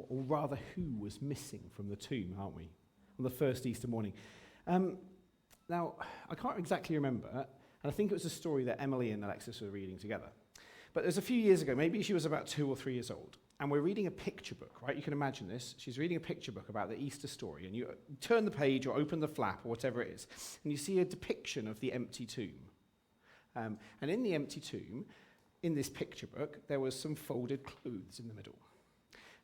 or rather who was missing from the tomb, aren't we, on the first Easter morning? Now, I can't exactly remember, and I think it was a story that Emily and Alexis were reading together. But it was a few years ago, maybe she was about 2 or 3 years old, and we're reading a picture book, right? You can imagine this. She's reading a picture book about the Easter story, and you turn the page or open the flap or whatever it is, and you see a depiction of the empty tomb. And in the empty tomb, in this picture book, there was some folded clothes in the middle.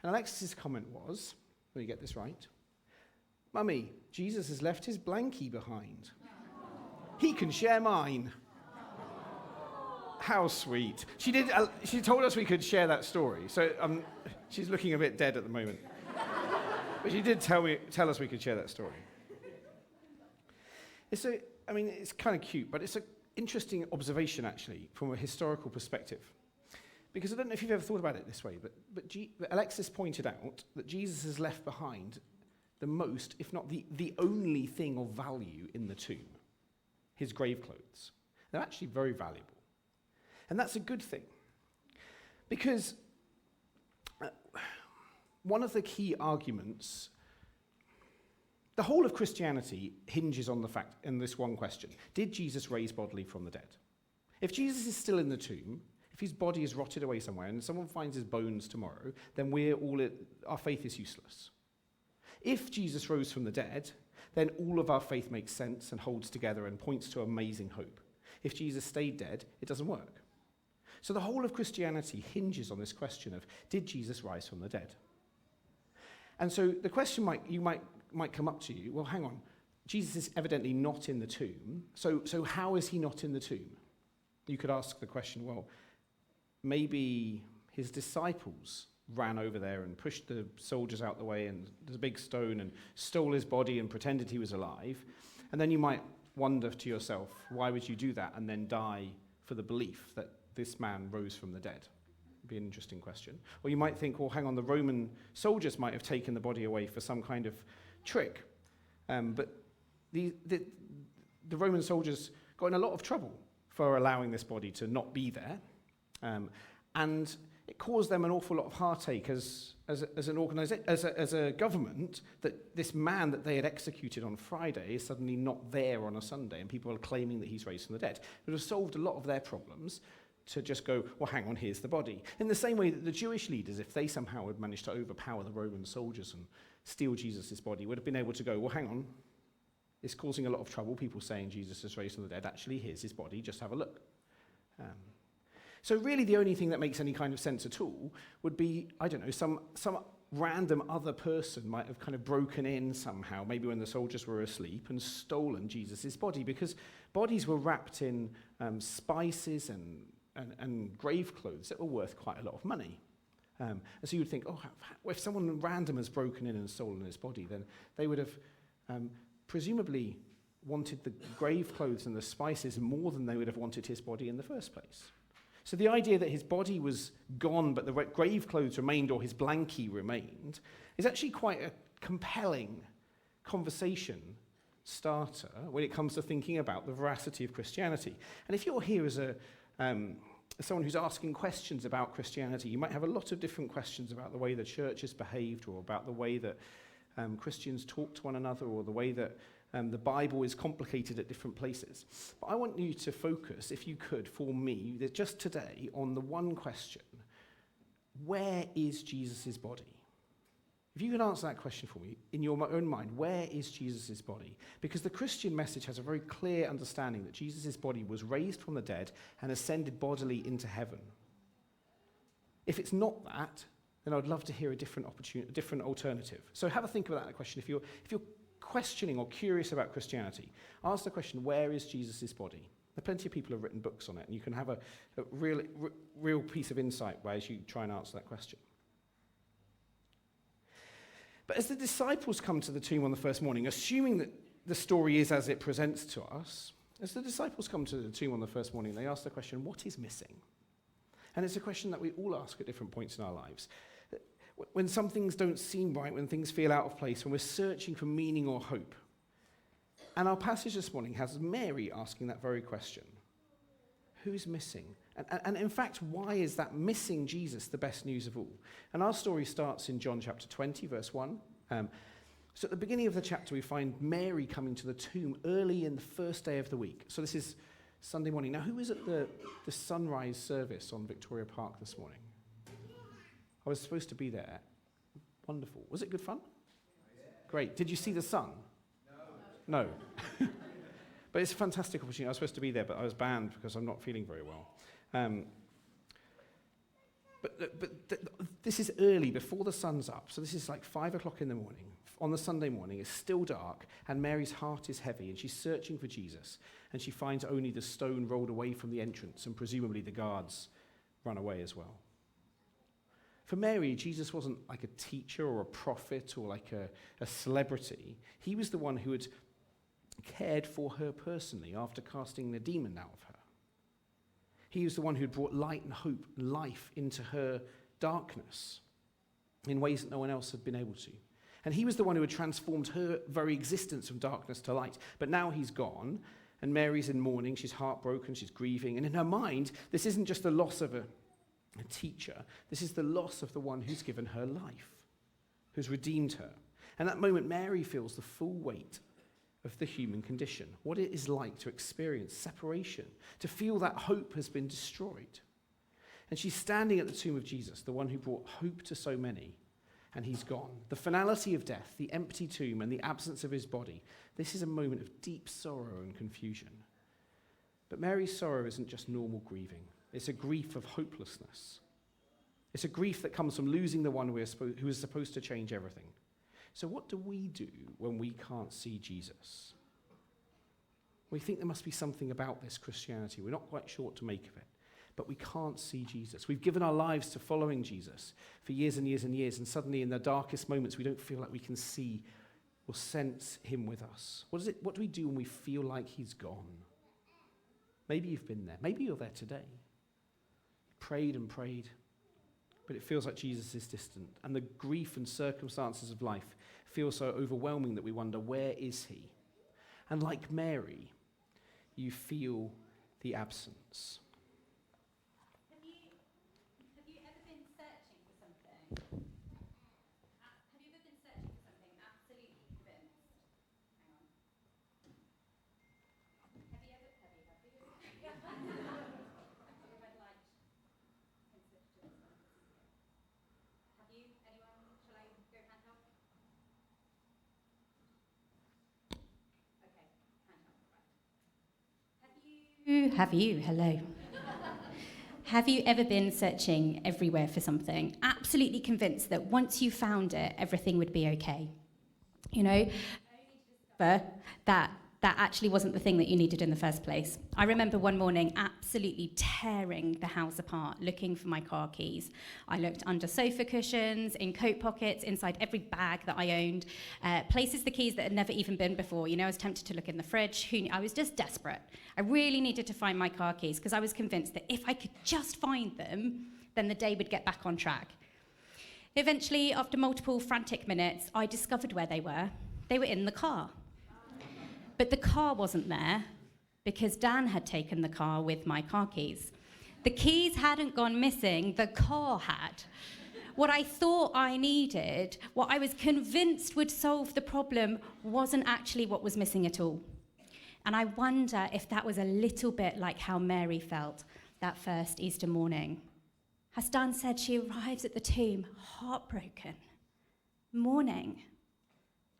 And Alexis's comment was, let me get this right, "Mummy, Jesus has left his blankie behind. He can share mine." How sweet. She told us we could share that story, so she's looking a bit dead at the moment. But she did tell us we could share that story. It's kind of cute, but it's an interesting observation, actually, from a historical perspective. Because I don't know if you've ever thought about it this way, but Alexis pointed out that Jesus has left behind the most, if not the only thing of value in the tomb, his grave clothes. They're actually very valuable. And that's a good thing. Because one of the key arguments, the whole of Christianity hinges on the fact, in this one question: did Jesus raise bodily from the dead? If Jesus is still in the tomb, if his body is rotted away somewhere and someone finds his bones tomorrow, then our faith is useless. If Jesus rose from the dead, then all of our faith makes sense and holds together and points to amazing hope. If Jesus stayed dead, it doesn't work. So the whole of Christianity hinges on this question of, did Jesus rise from the dead? And so the question might come up to you, well, hang on, Jesus is evidently not in the tomb, so how is he not in the tomb? You could ask the question, well, maybe his disciples ran over there and pushed the soldiers out the way and there's a big stone and stole his body and pretended he was alive. And then you might wonder to yourself, why would you do that and then die for the belief that this man rose from the dead? It'd be an interesting question. Or you might think, well, hang on, the Roman soldiers might have taken the body away for some kind of trick. But the Roman soldiers got in a lot of trouble for allowing this body to not be there. And it caused them an awful lot of heartache as an organization, as a government, that this man that they had executed on Friday is suddenly not there on a Sunday, and people are claiming that he's raised from the dead. It would have solved a lot of their problems to just go, well, hang on, here's the body. In the same way that the Jewish leaders, if they somehow had managed to overpower the Roman soldiers and steal Jesus' body, would have been able to go, well, hang on, it's causing a lot of trouble, people saying Jesus is raised from the dead. Actually, here's his body, just have a look. So really the only thing that makes any kind of sense at all would be, I don't know, some random other person might have kind of broken in somehow, maybe when the soldiers were asleep, and stolen Jesus' body, because bodies were wrapped in spices and grave clothes that were worth quite a lot of money. And so you would think, if someone random has broken in and stolen his body, then they would have presumably wanted the grave clothes and the spices more than they would have wanted his body in the first place. So the idea that his body was gone but the grave clothes remained, or his blankie remained, is actually quite a compelling conversation starter when it comes to thinking about the veracity of Christianity. And if you're here as someone who's asking questions about Christianity, you might have a lot of different questions about the way the church has behaved, or about the way that Christians talk to one another, or the way that the Bible is complicated at different places. But I want you to focus, if you could, for me, just today, on the one question: where is Jesus' body? If you could answer that question for me, in your own mind, where is Jesus' body? Because the Christian message has a very clear understanding that Jesus' body was raised from the dead and ascended bodily into heaven. If it's not that, then I'd love to hear a different alternative. So have a think about that question. If you're questioning or curious about Christianity, ask the question, where is Jesus' body? There are plenty of people who have written books on it, and you can have a real piece of insight as you try and answer that question. But as the disciples come to the tomb on the first morning, assuming that the story is as it presents to us, as the disciples come to the tomb on the first morning, they ask the question, what is missing? And it's a question that we all ask at different points in our lives. When some things don't seem right, when things feel out of place, when we're searching for meaning or hope. And our passage this morning has Mary asking that very question. Who's missing? And in fact, why is that missing Jesus the best news of all? And our story starts in John chapter 20, verse 1. So at the beginning of the chapter, we find Mary coming to the tomb early in the first day of the week. So this is Sunday morning. Now, who was at the sunrise service on Victoria Park this morning? I was supposed to be there. Wonderful. Was it good fun? Great. Did you see the sun? No. But it's a fantastic opportunity. I was supposed to be there, but I was banned because I'm not feeling very well. This is early, before the sun's up. So this is like 5 o'clock in the morning. On the Sunday morning, it's still dark, and Mary's heart is heavy, and she's searching for Jesus, and she finds only the stone rolled away from the entrance, and presumably the guards run away as well. For Mary, Jesus wasn't like a teacher or a prophet or like a celebrity. He was the one who had cared for her personally after casting the demon out of her. He was the one who had brought light and hope and life into her darkness in ways that no one else had been able to. And he was the one who had transformed her very existence from darkness to light. But now he's gone, and Mary's in mourning, she's heartbroken, she's grieving, and in her mind, this isn't just the loss of a teacher, this is the loss of the one who's given her life, who's redeemed her. And at that moment, Mary feels the full weight of the human condition, what it is like to experience separation, to feel that hope has been destroyed. And she's standing at the tomb of Jesus, the one who brought hope to so many, and he's gone. The finality of death, the empty tomb, and the absence of his body, this is a moment of deep sorrow and confusion. But Mary's sorrow isn't just normal grieving. It's a grief of hopelessness. It's a grief that comes from losing the one who is supposed to change everything. So what do we do when we can't see Jesus? We think there must be something about this Christianity. We're not quite sure what to make of it, but we can't see Jesus. We've given our lives to following Jesus for years and years and years, and suddenly in the darkest moments we don't feel like we can see or sense him with us. What do we do when we feel like he's gone? Maybe you've been there. Maybe you're there today. Prayed and prayed, but it feels like Jesus is distant, and the grief and circumstances of life feel so overwhelming that we wonder, where is he? And like Mary, you feel the absence. Have you ever been searching for something? Have you ever been searching for something absolutely convinced? Hang on. Have you? The red light hints at this one. Have you? Anyone? Shall I go hand up? Okay, hand up. Right. Have you? Hello. Have you ever been searching everywhere for something, absolutely convinced that once you found it, everything would be okay? You know, only to discover that actually wasn't the thing that you needed in the first place. I remember one morning absolutely tearing the house apart, looking for my car keys. I looked under sofa cushions, in coat pockets, inside every bag that I owned, places the keys that had never even been before. You know, I was tempted to look in the fridge. I was just desperate. I really needed to find my car keys because I was convinced that if I could just find them, then the day would get back on track. Eventually, after multiple frantic minutes, I discovered where they were. They were in the car. But the car wasn't there because Dan had taken the car with my car keys. The keys hadn't gone missing, the car had. What I thought I needed, what I was convinced would solve the problem, wasn't actually what was missing at all. And I wonder if that was a little bit like how Mary felt that first Easter morning. As Dan said, she arrives at the tomb heartbroken, mourning.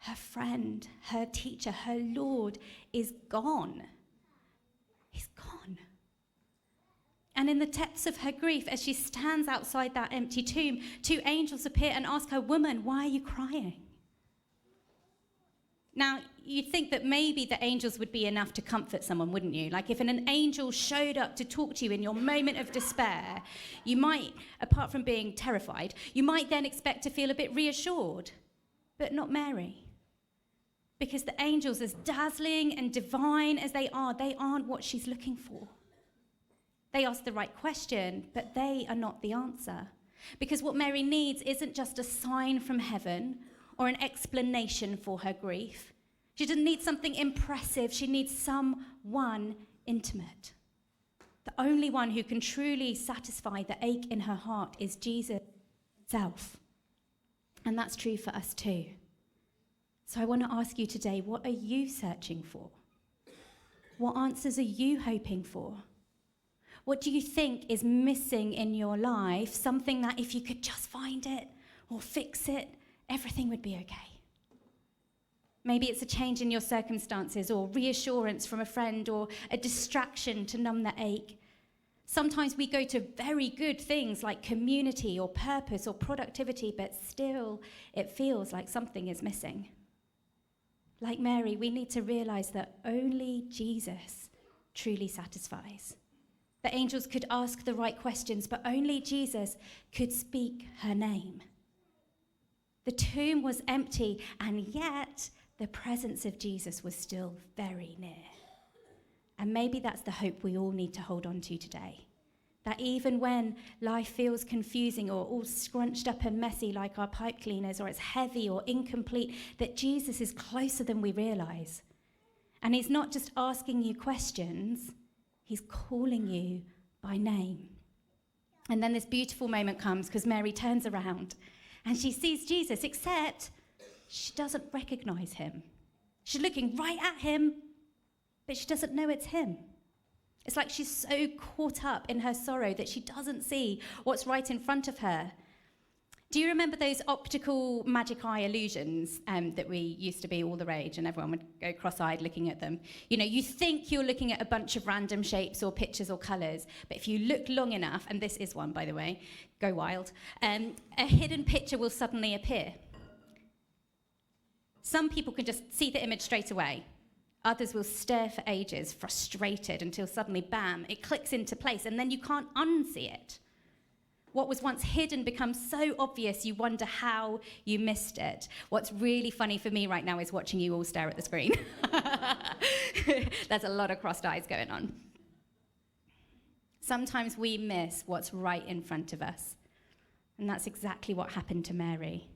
Her friend, her teacher, her Lord is gone. He's gone. And in the depths of her grief, as she stands outside that empty tomb, 2 angels appear and ask her, "Woman, why are you crying?" Now, you'd think that maybe the angels would be enough to comfort someone, wouldn't you? Like if an angel showed up to talk to you in your moment of despair, you might, apart from being terrified, you might then expect to feel a bit reassured. But not Mary. Because the angels, as dazzling and divine as they aren't what she's looking for. They ask the right question, but they are not the answer. Because what Mary needs isn't just a sign from heaven or an explanation for her grief. She doesn't need something impressive. She needs someone intimate. The only one who can truly satisfy the ache in her heart is Jesus himself. And that's true for us too. So I want to ask you today, what are you searching for? What answers are you hoping for? What do you think is missing in your life? Something that if you could just find it or fix it, everything would be okay. Maybe it's a change in your circumstances or reassurance from a friend or a distraction to numb the ache. Sometimes we go to very good things like community or purpose or productivity, but still it feels like something is missing. Like Mary, we need to realize that only Jesus truly satisfies. The angels could ask the right questions, but only Jesus could speak her name. The tomb was empty, and yet the presence of Jesus was still very near. And maybe that's the hope we all need to hold on to today. That even when life feels confusing or all scrunched up and messy like our pipe cleaners, or it's heavy or incomplete, that Jesus is closer than we realize. And he's not just asking you questions, he's calling you by name. And then this beautiful moment comes because Mary turns around and she sees Jesus, except she doesn't recognize him. She's looking right at him, but she doesn't know it's him. It's like she's so caught up in her sorrow that she doesn't see what's right in front of her. Do you remember those optical magic eye illusions that we used to be all the rage and everyone would go cross-eyed looking at them? You know, you think you're looking at a bunch of random shapes or pictures or colours, but if you look long enough, and this is one, by the way, go wild, a hidden picture will suddenly appear. Some people can just see the image straight away. Others will stare for ages, frustrated, until suddenly, bam, it clicks into place, and then you can't unsee it. What was once hidden becomes so obvious you wonder how you missed it. What's really funny for me right now is watching you all stare at the screen. There's a lot of crossed eyes going on. Sometimes we miss what's right in front of us, and that's exactly what happened to Mary.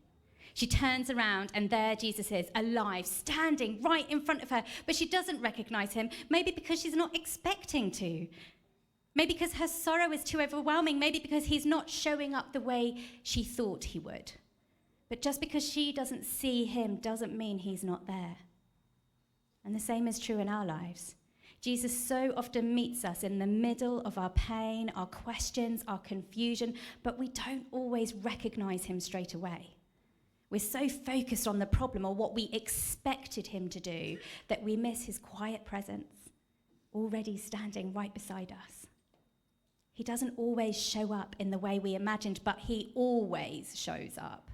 She turns around, and there Jesus is, alive, standing right in front of her. But she doesn't recognize him, maybe because she's not expecting to. Maybe because her sorrow is too overwhelming. Maybe because he's not showing up the way she thought he would. But just because she doesn't see him doesn't mean he's not there. And the same is true in our lives. Jesus so often meets us in the middle of our pain, our questions, our confusion, but we don't always recognize him straight away. We're so focused on the problem or what we expected him to do that we miss his quiet presence, already standing right beside us. He doesn't always show up in the way we imagined, but he always shows up.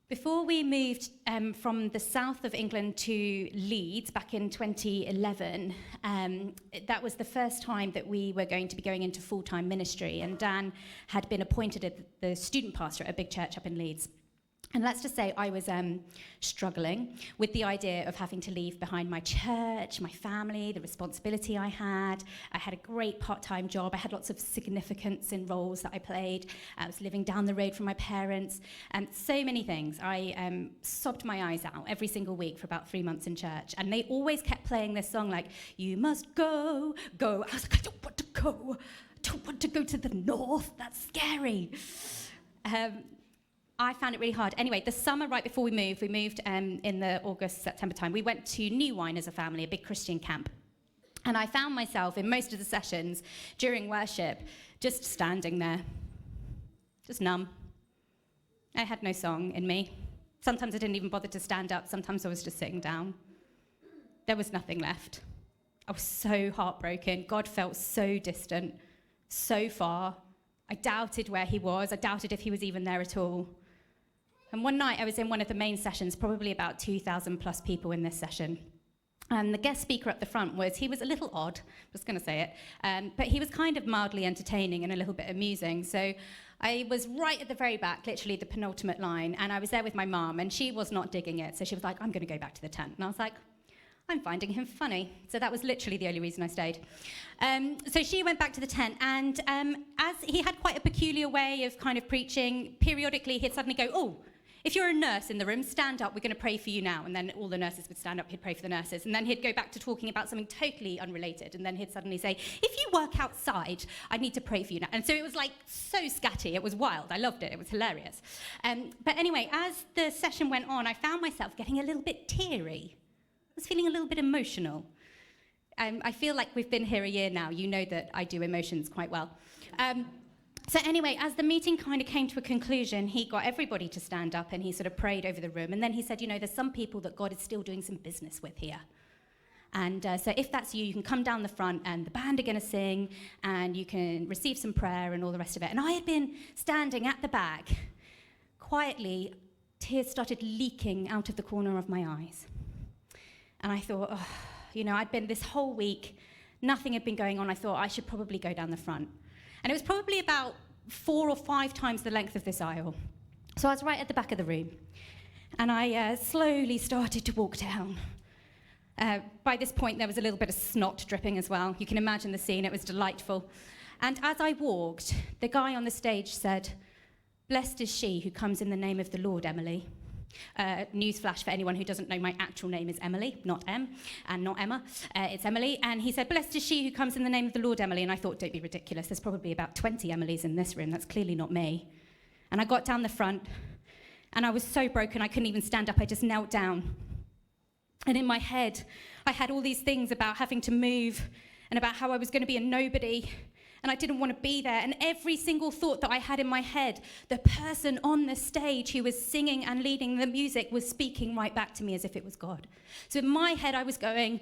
Before we moved from the south of England to Leeds back in 2011, that was the first time that we were going to be going into full-time ministry, and Dan had been appointed as the student pastor at a big church up in Leeds. And let's just say I was struggling with the idea of having to leave behind my church, my family, the responsibility I had. I had a great part-time job. I had lots of significance in roles that I played. I was living down the road from my parents. So many things. I sobbed my eyes out every single week for about 3 months in church. And they always kept playing this song like, "You must go, go." I was like, I don't want to go. I don't want to go to the north. That's scary. I found it really hard. Anyway, the summer right before we moved in the August, September time, we went to New Wine as a family, a big Christian camp. And I found myself in most of the sessions during worship just standing there, just numb. I had no song in me. Sometimes I didn't even bother to stand up. Sometimes I was just sitting down. There was nothing left. I was so heartbroken. God felt so distant, so far. I doubted where he was. I doubted if he was even there at all. And one night I was in one of the main sessions, probably about 2,000 plus people in this session. And the guest speaker up the front he was a little odd, I'm just going to say it, but he was kind of mildly entertaining and a little bit amusing. So I was right at the very back, literally the penultimate line, and I was there with my mum, and she was not digging it. So she was like, "I'm going to go back to the tent." And I was like, "I'm finding him funny." So that was literally the only reason I stayed. So she went back to the tent, and as he had quite a peculiar way of kind of preaching, periodically he'd suddenly go, "Oh, If you're a nurse in the room, stand up, we're going to pray for you now. And then all the nurses would stand up, he'd pray for the nurses. And then he'd go back to talking about something totally unrelated. And then he'd suddenly say, if you work outside, I need to pray for you now. And so it was like so scatty. It was wild. I loved it. It was hilarious. But anyway, as the session went on, I found myself getting a little bit teary. I was feeling a little bit emotional. I feel like we've been here a year now. You know that I do emotions quite well. So anyway, as the meeting kind of came to a conclusion, he got everybody to stand up and he sort of prayed over the room. And then he said, there's some people that God is still doing some business with here. And so if that's you, you can come down the front and the band are going to sing and you can receive some prayer and all the rest of it. And I had been standing at the back, quietly, tears started leaking out of the corner of my eyes. And I thought, I'd been this whole week, nothing had been going on. I thought I should probably go down the front. And it was probably about 4 or 5 times the length of this aisle. So I was right at the back of the room. And I slowly started to walk down. By this point, there was a little bit of snot dripping as well. You can imagine the scene. It was delightful. And as I walked, the guy on the stage said, "Blessed is she who comes in the name of the Lord, Emily." Newsflash for anyone who doesn't know, my actual name is Emily, not Em, and not Emma. It's Emily. And he said, "Blessed is she who comes in the name of the Lord, Emily." And I thought, don't be ridiculous. There's probably about 20 Emilys in this room. That's clearly not me. And I got down the front, and I was so broken I couldn't even stand up. I just knelt down. And in my head, I had all these things about having to move and about how I was going to be a nobody. And I didn't want to be there. And every single thought that I had in my head, the person on the stage who was singing and leading the music was speaking right back to me as if it was God. So in my head, I was going,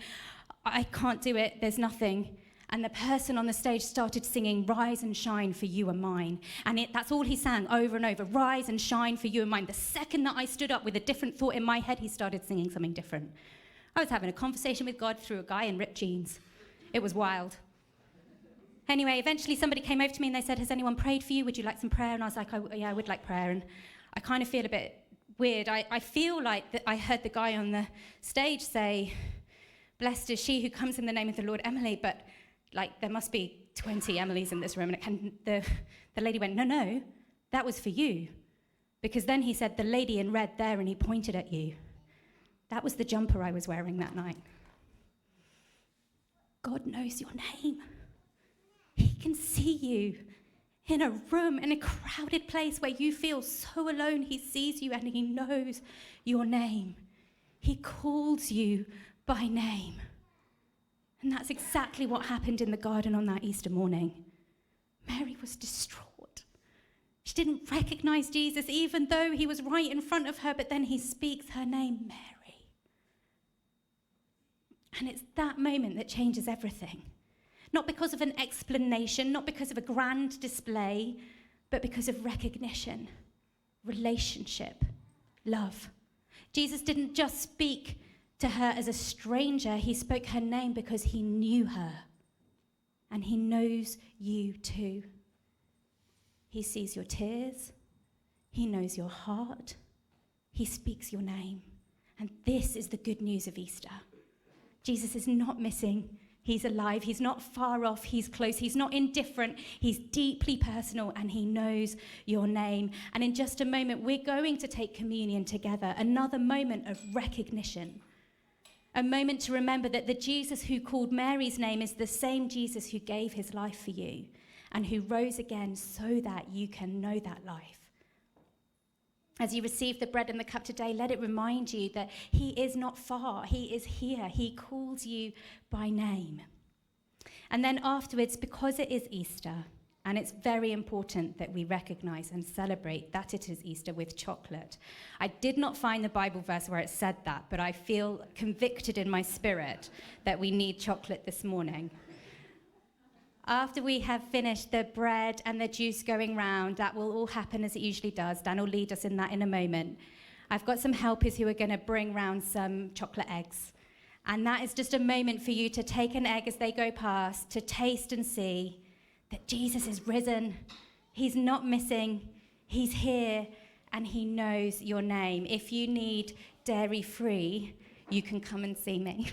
I can't do it. There's nothing. And the person on the stage started singing, "Rise and shine, for you are mine." And that's all he sang over and over, "Rise and shine, for you are mine." The second that I stood up with a different thought in my head, he started singing something different. I was having a conversation with God through a guy in ripped jeans. It was wild. Anyway, eventually somebody came over to me and they said, "Has anyone prayed for you? Would you like some prayer?" And I was like, "Yeah, I would like prayer." And I kind of feel a bit weird. I feel like that I heard the guy on the stage say, "Blessed is she who comes in the name of the Lord, Emily." But like, there must be 20 Emilys in this room. And the lady went, No, that was for you. Because then he said, "The lady in red there," and he pointed at you. That was the jumper I was wearing that night. God knows your name. He can see you in a room, in a crowded place where you feel so alone. He sees you and he knows your name. He calls you by name. And that's exactly what happened in the garden on that Easter morning. Mary was distraught. She didn't recognize Jesus, even though he was right in front of her, but then he speaks her name, Mary. And it's that moment that changes everything. Not because of an explanation, not because of a grand display, but because of recognition, relationship, love. Jesus didn't just speak to her as a stranger. He spoke her name because he knew her. And he knows you too. He sees your tears. He knows your heart. He speaks your name. And this is the good news of Easter. Jesus is not missing. He's alive. He's not far off. He's close. He's not indifferent. He's deeply personal, and he knows your name. And in just a moment, we're going to take communion together, another moment of recognition, a moment to remember that the Jesus who called Mary's name is the same Jesus who gave his life for you and who rose again so that you can know that life. As you receive the bread and the cup today, let it remind you that he is not far. He is here. He calls you by name. And then afterwards, because it is Easter, and it's very important that we recognize and celebrate that it is Easter with chocolate. I did not find the Bible verse where it said that, but I feel convicted in my spirit that we need chocolate this morning. After we have finished the bread and the juice going round, that will all happen as it usually does. Dan will lead us in that in a moment. I've got some helpers who are going to bring round some chocolate eggs. And that is just a moment for you to take an egg as they go past, to taste and see that Jesus is risen. He's not missing. He's here, and he knows your name. If you need dairy-free, you can come and see me.